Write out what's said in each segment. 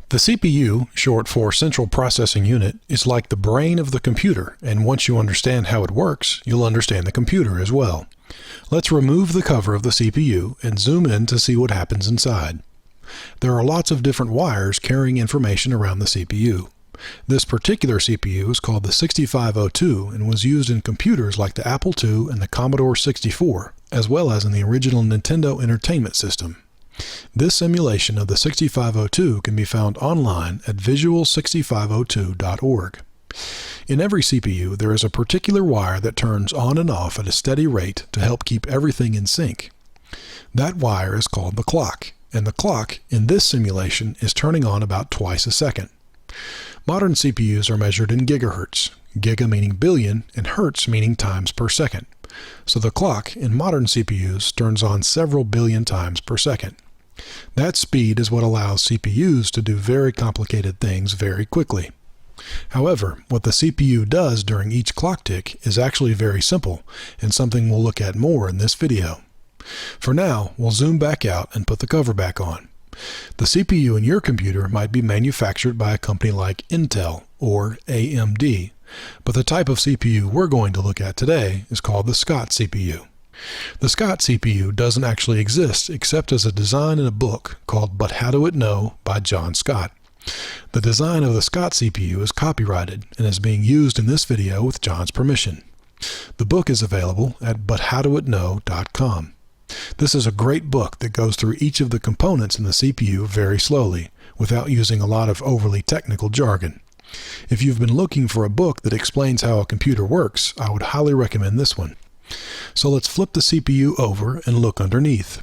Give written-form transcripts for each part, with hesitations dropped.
The CPU, short for Central Processing Unit, is like the brain of the computer, and once you understand how it works, you'll understand the computer as well. Let's remove the cover of the CPU and zoom in to see what happens inside. There are lots of different wires carrying information around the CPU. This particular CPU is called the 6502 and was used in computers like the Apple II and the Commodore 64, as well as in the original Nintendo Entertainment System. This simulation of the 6502 can be found online at visual6502.org. In every CPU, there is a particular wire that turns on and off at a steady rate to help keep everything in sync. That wire is called the clock, and the clock in this simulation is turning on about twice a second. Modern CPUs are measured in gigahertz, giga meaning billion and hertz meaning times per second. So the clock in modern CPUs turns on several billion times per second. That speed is what allows CPUs to do very complicated things very quickly. However, what the CPU does during each clock tick is actually very simple and something we'll look at more in this video. For now, we'll zoom back out and put the cover back on. The CPU in your computer might be manufactured by a company like Intel or AMD, but the type of CPU we're going to look at today is called the Scott CPU. The Scott CPU doesn't actually exist except as a design in a book called But How Do It Know by John Scott. The design of the Scott CPU is copyrighted and is being used in this video with John's permission. The book is available at buthowdoitknow.com. This is a great book that goes through each of the components in the CPU very slowly, without using a lot of overly technical jargon. If you've been looking for a book that explains how a computer works, I would highly recommend this one. So let's flip the CPU over and look underneath.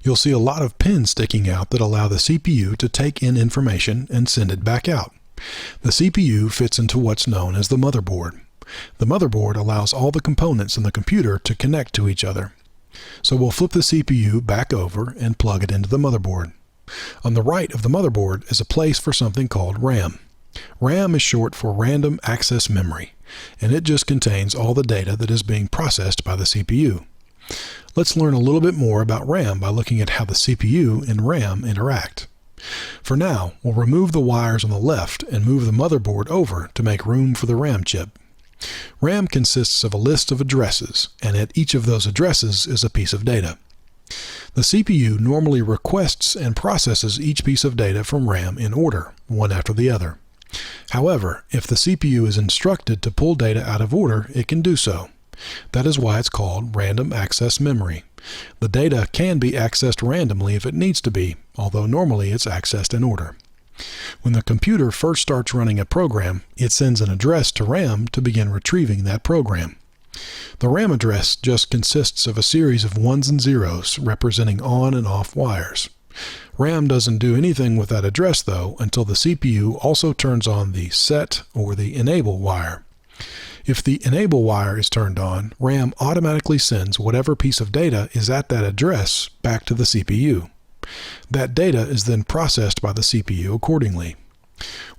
You'll see a lot of pins sticking out that allow the CPU to take in information and send it back out. The CPU fits into what's known as the motherboard. The motherboard allows all the components in the computer to connect to each other. So we'll flip the CPU back over and plug it into the motherboard. On the right of the motherboard is a place for something called RAM. RAM is short for Random Access Memory, and it just contains all the data that is being processed by the CPU. Let's learn a little bit more about RAM by looking at how the CPU and RAM interact. For now, we'll remove the wires on the left and move the motherboard over to make room for the RAM chip. RAM consists of a list of addresses, and at each of those addresses is a piece of data. The CPU normally requests and processes each piece of data from RAM in order, one after the other. However, if the CPU is instructed to pull data out of order, it can do so. That is why it's called Random Access Memory. The data can be accessed randomly if it needs to be, although normally it's accessed in order. When the computer first starts running a program, it sends an address to RAM to begin retrieving that program. The RAM address just consists of a series of ones and zeros representing on and off wires. RAM doesn't do anything with that address though until the CPU also turns on the set or the enable wire. If the enable wire is turned on, RAM automatically sends whatever piece of data is at that address back to the CPU. That data is then processed by the CPU accordingly.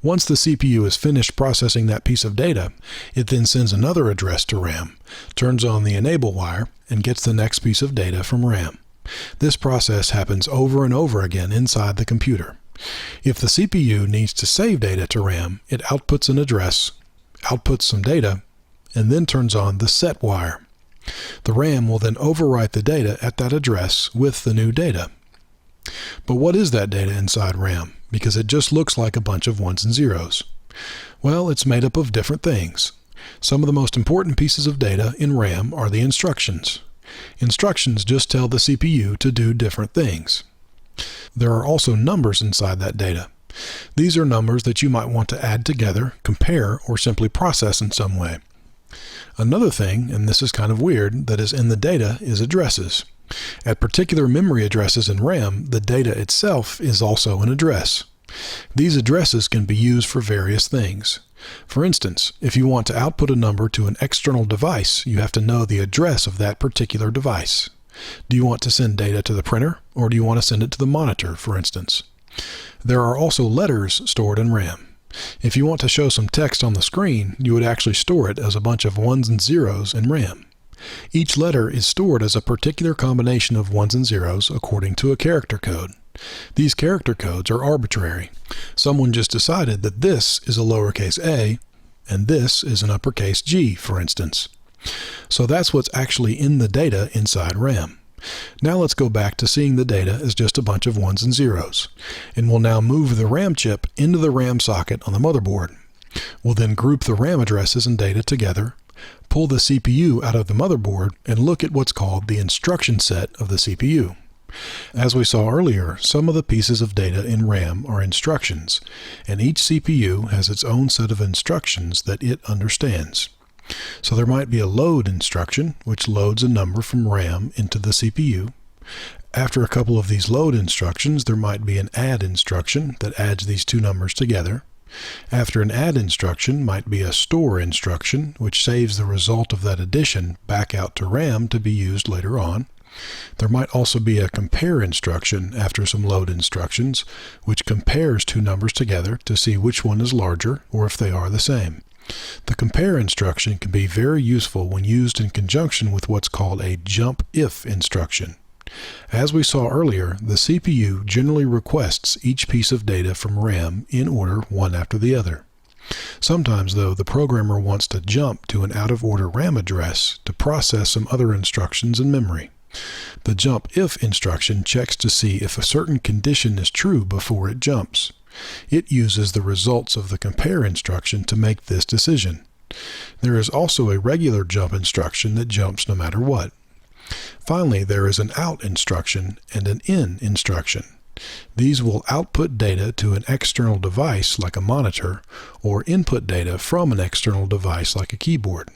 Once the CPU is finished processing that piece of data, it then sends another address to RAM, turns on the enable wire, and gets the next piece of data from RAM. This process happens over and over again inside the computer. If the CPU needs to save data to RAM, it outputs an address, outputs some data, and then turns on the set wire. The RAM will then overwrite the data at that address with the new data. But what is that data inside RAM? Because it just looks like a bunch of ones and zeros. Well, it's made up of different things. Some of the most important pieces of data in RAM are the instructions. Instructions just tell the CPU to do different things. There are also numbers inside that data. These are numbers that you might want to add together, compare, or simply process in some way. Another thing, and this is kind of weird, that is in the data is addresses. At particular memory addresses in RAM, the data itself is also an address. These addresses can be used for various things. For instance, if you want to output a number to an external device, you have to know the address of that particular device. Do you want to send data to the printer, or do you want to send it to the monitor, for instance? There are also letters stored in RAM. If you want to show some text on the screen, you would actually store it as a bunch of ones and zeros in RAM. Each letter is stored as a particular combination of ones and zeros according to a character code. These character codes are arbitrary. Someone just decided that this is a lowercase a and this is an uppercase G, for instance. So that's what's actually in the data inside RAM. Now let's go back to seeing the data as just a bunch of ones and zeros. And we'll now move the RAM chip into the RAM socket on the motherboard. We'll then group the RAM addresses and data together, pull the CPU out of the motherboard, and look at what's called the instruction set of the CPU. As we saw earlier, some of the pieces of data in RAM are instructions, and each CPU has its own set of instructions that it understands. So there might be a load instruction, which loads a number from RAM into the CPU. After a couple of these load instructions, there might be an add instruction that adds these two numbers together. After an add instruction might be a store instruction, which saves the result of that addition back out to RAM to be used later on. There might also be a compare instruction after some load instructions, which compares two numbers together to see which one is larger or if they are the same. The compare instruction can be very useful when used in conjunction with what's called a jump if instruction. As we saw earlier, the CPU generally requests each piece of data from RAM in order one after the other. Sometimes, though, the programmer wants to jump to an out-of-order RAM address to process some other instructions in memory. The jump if instruction checks to see if a certain condition is true before it jumps. It uses the results of the compare instruction to make this decision. There is also a regular jump instruction that jumps no matter what. Finally, there is an out instruction and an in instruction. These will output data to an external device like a monitor, or input data from an external device like a keyboard.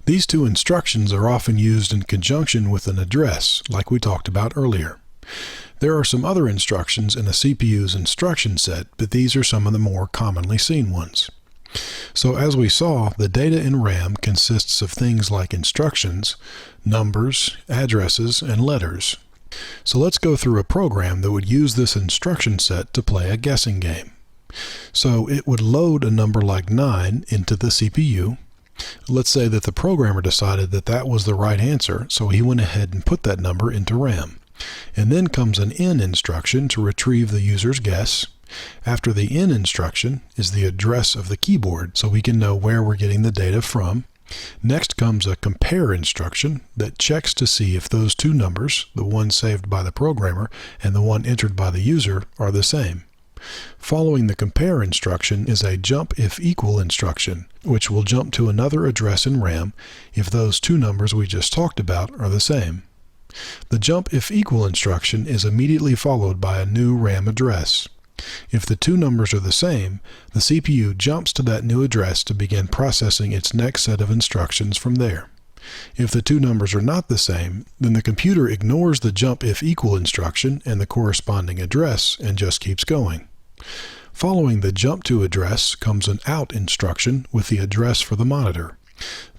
These two instructions are often used in conjunction with an address, like we talked about earlier. There are some other instructions in a CPU's instruction set, but these are some of the more commonly seen ones. So as we saw, the data in RAM consists of things like instructions, numbers, addresses, and letters. So let's go through a program that would use this instruction set to play a guessing game. So it would load a number like 9 into the CPU. Let's say that the programmer decided that that was the right answer, so he went ahead and put that number into RAM. And then comes an in instruction to retrieve the user's guess. After the in instruction is the address of the keyboard, so we can know where we're getting the data from. Next comes a compare instruction that checks to see if those two numbers, the one saved by the programmer and the one entered by the user, are the same. Following the compare instruction is a jump if equal instruction, which will jump to another address in RAM if those two numbers we just talked about are the same. The jump if equal instruction is immediately followed by a new RAM address. If the two numbers are the same, the CPU jumps to that new address to begin processing its next set of instructions from there. If the two numbers are not the same, then the computer ignores the jump if equal instruction and the corresponding address and just keeps going. Following the jump to address comes an out instruction with the address for the monitor,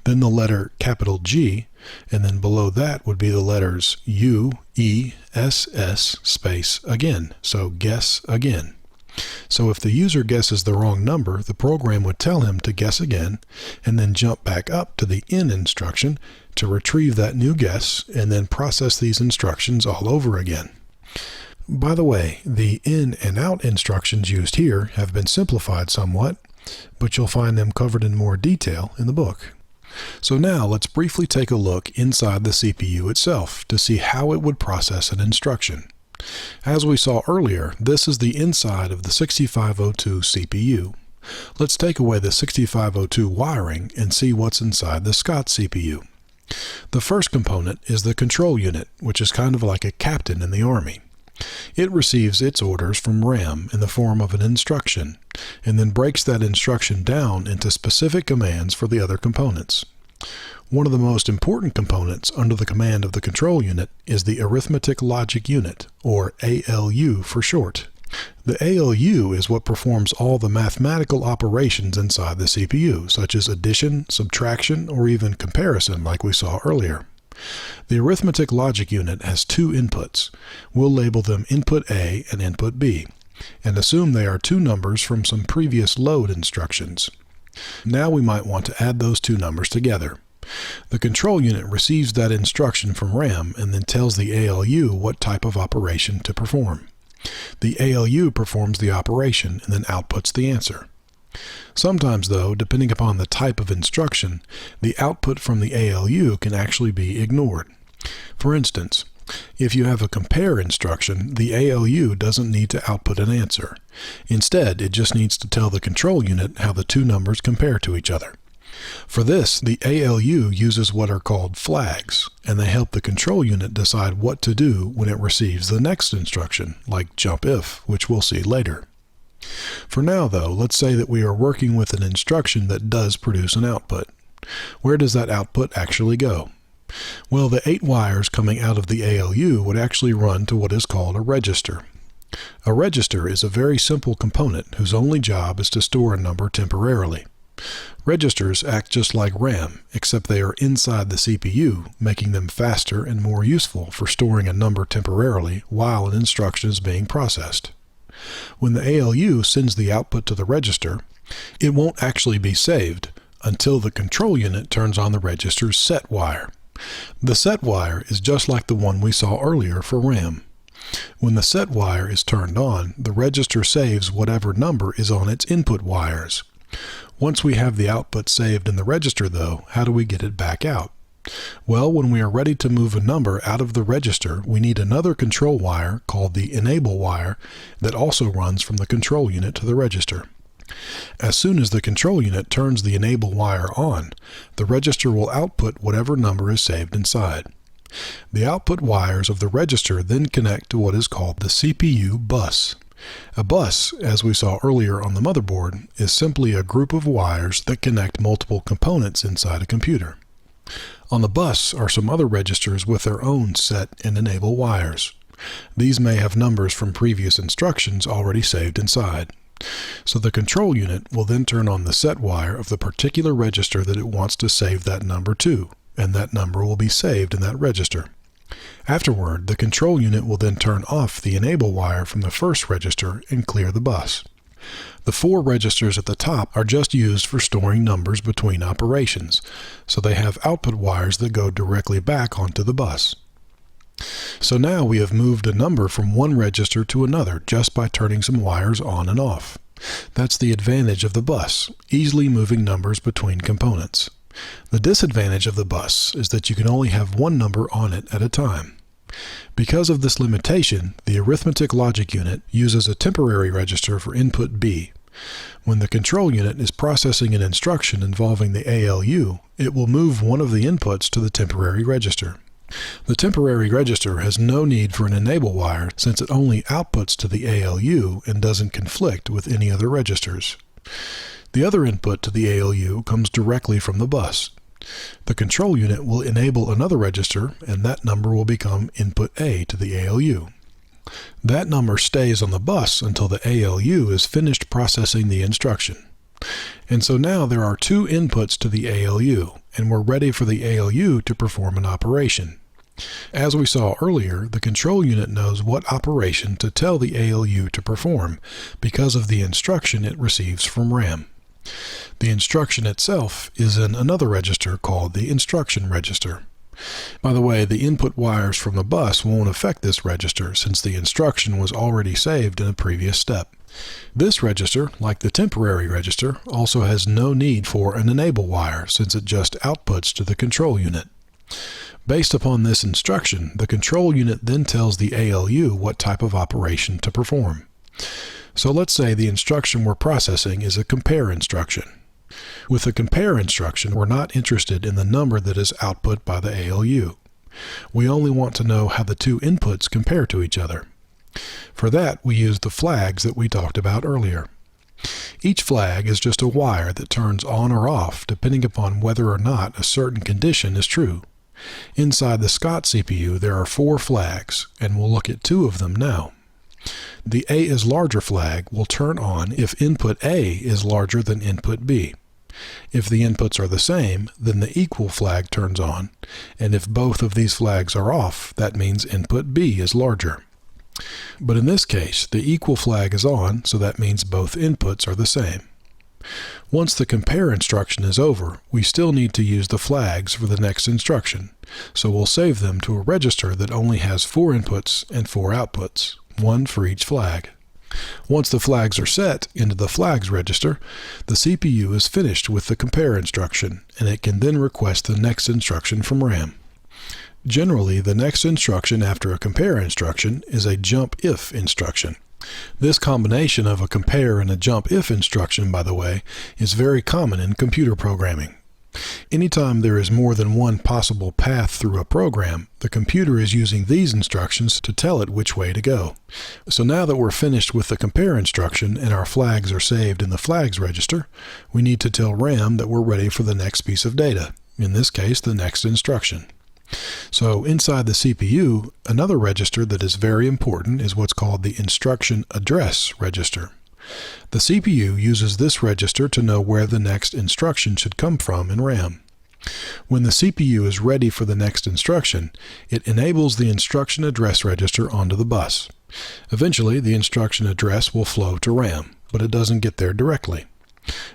then the letter capital G, and then below that would be the letters U, E, S, S, space again, so guess again. So if the user guesses the wrong number, the program would tell him to guess again, and then jump back up to the in instruction to retrieve that new guess, and then process these instructions all over again. By the way, the in and out instructions used here have been simplified somewhat, but you'll find them covered in more detail in the book. So now let's briefly take a look inside the CPU itself to see how it would process an instruction. As we saw earlier, this is the inside of the 6502 CPU. Let's take away the 6502 wiring and see what's inside the Scott CPU. The first component is the control unit, which is kind of like a captain in the Army. It receives its orders from RAM in the form of an instruction, and then breaks that instruction down into specific commands for the other components. One of the most important components under the command of the control unit is the arithmetic logic unit, or ALU for short. The ALU is what performs all the mathematical operations inside the CPU, such as addition, subtraction, or even comparison like we saw earlier. The arithmetic logic unit has two inputs. We'll label them input A and input B, and assume they are two numbers from some previous load instructions. Now we might want to add those two numbers together. The control unit receives that instruction from RAM and then tells the ALU what type of operation to perform. The ALU performs the operation and then outputs the answer. Sometimes, though, depending upon the type of instruction, the output from the ALU can actually be ignored. For instance, if you have a compare instruction, the ALU doesn't need to output an answer. Instead, it just needs to tell the control unit how the two numbers compare to each other. For this, the ALU uses what are called flags, and they help the control unit decide what to do when it receives the next instruction, like jump if, which we'll see later. For now, though, let's say that we are working with an instruction that does produce an output. Where does that output actually go? Well, the 8 wires coming out of the ALU would actually run to what is called a register. A register is a very simple component whose only job is to store a number temporarily. Registers act just like RAM, except they are inside the CPU, making them faster and more useful for storing a number temporarily while an instruction is being processed. When the ALU sends the output to the register, it won't actually be saved until the control unit turns on the register's set wire. The set wire is just like the one we saw earlier for RAM. When the set wire is turned on, the register saves whatever number is on its input wires. Once we have the output saved in the register, though, how do we get it back out? Well, when we are ready to move a number out of the register, we need another control wire called the enable wire that also runs from the control unit to the register. As soon as the control unit turns the enable wire on, the register will output whatever number is saved inside. The output wires of the register then connect to what is called the CPU bus. A bus, as we saw earlier on the motherboard, is simply a group of wires that connect multiple components inside a computer. On the bus are some other registers with their own set and enable wires. These may have numbers from previous instructions already saved inside. So the control unit will then turn on the set wire of the particular register that it wants to save that number to, and that number will be saved in that register. Afterward, the control unit will then turn off the enable wire from the first register and clear the bus. The 4 registers at the top are just used for storing numbers between operations, so they have output wires that go directly back onto the bus. So now we have moved a number from one register to another just by turning some wires on and off. That's the advantage of the bus, easily moving numbers between components. The disadvantage of the bus is that you can only have one number on it at a time. Because of this limitation, the arithmetic logic unit uses a temporary register for input B. When the control unit is processing an instruction involving the ALU, it will move one of the inputs to the temporary register. The temporary register has no need for an enable wire since it only outputs to the ALU and doesn't conflict with any other registers. The other input to the ALU comes directly from the bus. The control unit will enable another register, and that number will become input A to the ALU. That number stays on the bus until the ALU is finished processing the instruction. And so now there are 2 inputs to the ALU, and we're ready for the ALU to perform an operation. As we saw earlier, the control unit knows what operation to tell the ALU to perform because of the instruction it receives from RAM. The instruction itself is in another register called the instruction register. By the way, the input wires from the bus won't affect this register since the instruction was already saved in a previous step. This register, like the temporary register, also has no need for an enable wire since it just outputs to the control unit. Based upon this instruction, the control unit then tells the ALU what type of operation to perform. So let's say the instruction we're processing is a compare instruction. With the compare instruction, we're not interested in the number that is output by the ALU. We only want to know how the 2 inputs compare to each other. For that, we use the flags that we talked about earlier. Each flag is just a wire that turns on or off depending upon whether or not a certain condition is true. Inside the Scott CPU, there are 4 flags, and we'll look at 2 of them now. The A is larger flag will turn on if input A is larger than input B. If the inputs are the same, then the equal flag turns on, and if both of these flags are off, that means input B is larger. But in this case, the equal flag is on, so that means both inputs are the same. Once the compare instruction is over, we still need to use the flags for the next instruction, so we'll save them to a register that only has 4 inputs and 4 outputs. one for each flag. Once the flags are set into the flags register, the CPU is finished with the compare instruction, and it can then request the next instruction from RAM. Generally, the next instruction after a compare instruction is a jump if instruction. This combination of a compare and a jump if instruction, by the way, is very common in computer programming. Anytime there is more than one possible path through a program, the computer is using these instructions to tell it which way to go. So now that we're finished with the compare instruction and our flags are saved in the flags register, we need to tell RAM that we're ready for the next piece of data, in this case the next instruction. So inside the CPU, another register that is very important is what's called the instruction address register. The CPU uses this register to know where the next instruction should come from in RAM. When the CPU is ready for the next instruction, it enables the instruction address register onto the bus. Eventually, the instruction address will flow to RAM, but it doesn't get there directly.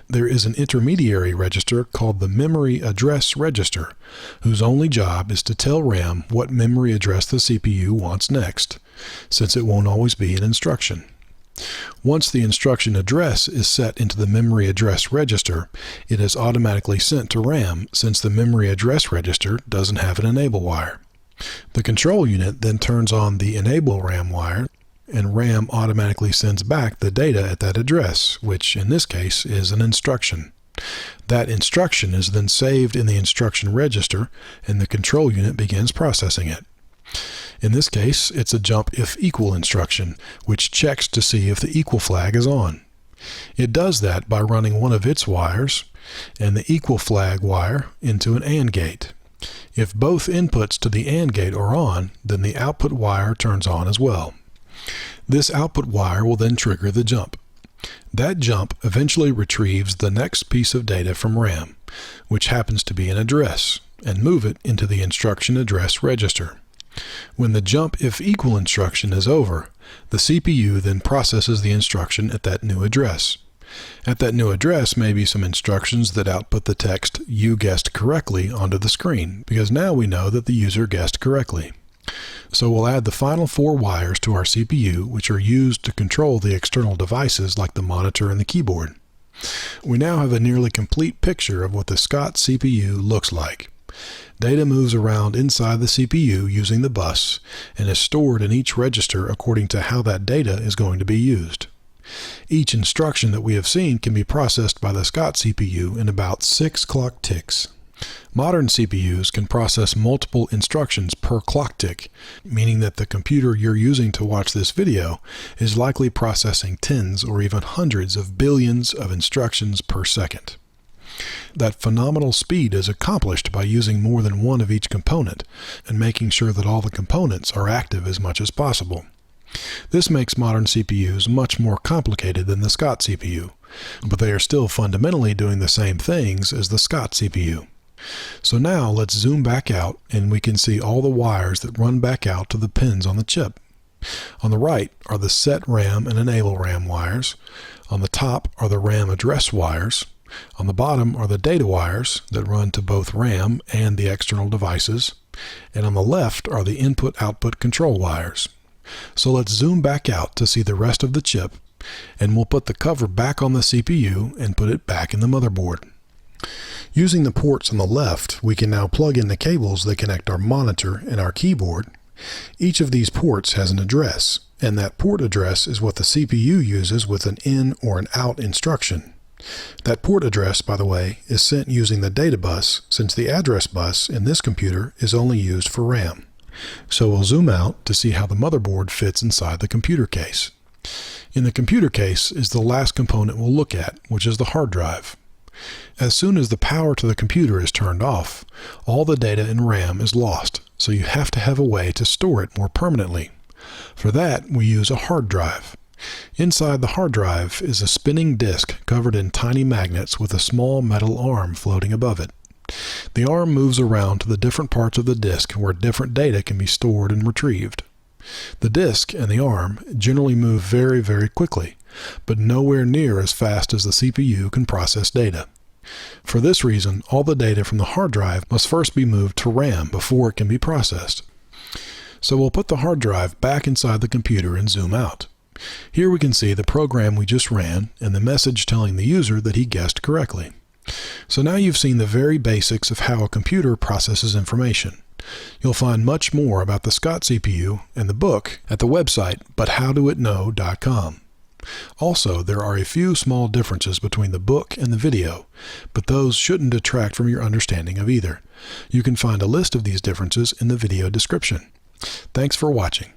There is an intermediary register called the memory address register, whose only job is to tell RAM what memory address the CPU wants next, since it won't always be an instruction. Once the instruction address is set into the memory address register, it is automatically sent to RAM since the memory address register doesn't have an enable wire. The control unit then turns on the enable RAM wire, and RAM automatically sends back the data at that address, which in this case is an instruction. That instruction is then saved in the instruction register, and the control unit begins processing it. In this case, it's a jump if equal instruction, which checks to see if the equal flag is on. It does that by running one of its wires and the equal flag wire into an AND gate. If both inputs to the AND gate are on, then the output wire turns on as well. This output wire will then trigger the jump. That jump eventually retrieves the next piece of data from RAM, which happens to be an address, and move it into the instruction address register. When the jump if equal instruction is over, the CPU then processes the instruction at that new address. At that new address may be some instructions that output the text "you guessed correctly" onto the screen, because now we know that the user guessed correctly. So we'll add the final 4 wires to our CPU, which are used to control the external devices like the monitor and the keyboard. We now have a nearly complete picture of what the Scott CPU looks like. Data moves around inside the CPU using the bus and is stored in each register according to how that data is going to be used. Each instruction that we have seen can be processed by the Scott CPU in about 6 clock ticks. Modern CPUs can process multiple instructions per clock tick, meaning that the computer you're using to watch this video is likely processing tens or even hundreds of billions of instructions per second. That phenomenal speed is accomplished by using more than one of each component and making sure that all the components are active as much as possible. This makes modern CPUs much more complicated than the Scott CPU, but they are still fundamentally doing the same things as the Scott CPU. So now let's zoom back out and we can see all the wires that run back out to the pins on the chip. On the right are the set RAM and enable RAM wires. On the top are the RAM address wires. On the bottom are the data wires that run to both RAM and the external devices. And on the left are the input-output control wires. So let's zoom back out to see the rest of the chip, and we'll put the cover back on the CPU and put it back in the motherboard. Using the ports on the left, we can now plug in the cables that connect our monitor and our keyboard. Each of these ports has an address, and that port address is what the CPU uses with an in or an out instruction. That port address, by the way, is sent using the data bus, since the address bus in this computer is only used for RAM. So we'll zoom out to see how the motherboard fits inside the computer case. In the computer case is the last component we'll look at, which is the hard drive. As soon as the power to the computer is turned off, all the data in RAM is lost, so you have to have a way to store it more permanently. For that, we use a hard drive. Inside the hard drive is a spinning disk covered in tiny magnets with a small metal arm floating above it. The arm moves around to the different parts of the disk where different data can be stored and retrieved. The disk and the arm generally move very, very quickly, but nowhere near as fast as the CPU can process data. For this reason, all the data from the hard drive must first be moved to RAM before it can be processed. So we'll put the hard drive back inside the computer and zoom out. Here we can see the program we just ran and the message telling the user that he guessed correctly. So now you've seen the very basics of how a computer processes information. You'll find much more about the Scott CPU and the book at the website buthowdoitknow.com. Also, there are a few small differences between the book and the video, but those shouldn't detract from your understanding of either. You can find a list of these differences in the video description. Thanks for watching.